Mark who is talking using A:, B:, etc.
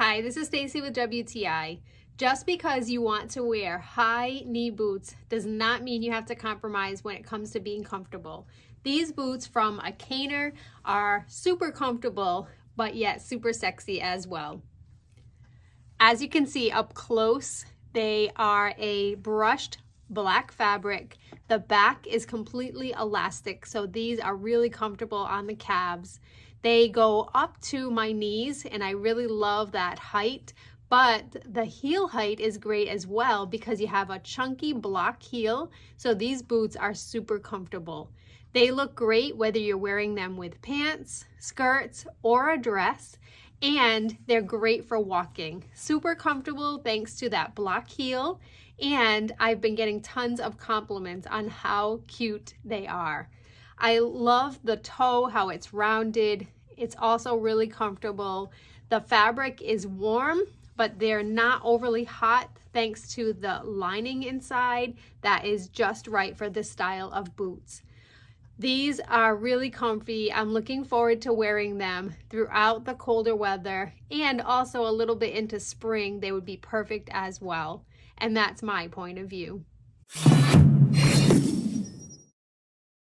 A: Hi, this is Stacy with WTI. Just because you want to wear high knee boots does not mean you have to compromise when it comes to being comfortable. These boots from Acaner are super comfortable, but yet super sexy as well. As you can see up close, they are a brushed black fabric. The back is completely elastic, so these are really comfortable on the calves. They go up to my knees, and I really love that height, but the heel height is great as well because you have a chunky block heel, so these boots are super comfortable. They look great whether you're wearing them with pants, skirts, or a dress, and they're great for walking. Super comfortable thanks to that block heel, and I've been getting tons of compliments on how cute they are. I love the toe, how it's rounded. It's also really comfortable. The fabric is warm, but they're not overly hot thanks to the lining inside that is just right for this style of boots. These are really comfy. I'm looking forward to wearing them throughout the colder weather, and also a little bit into spring. They would be perfect as well. And that's my point of view.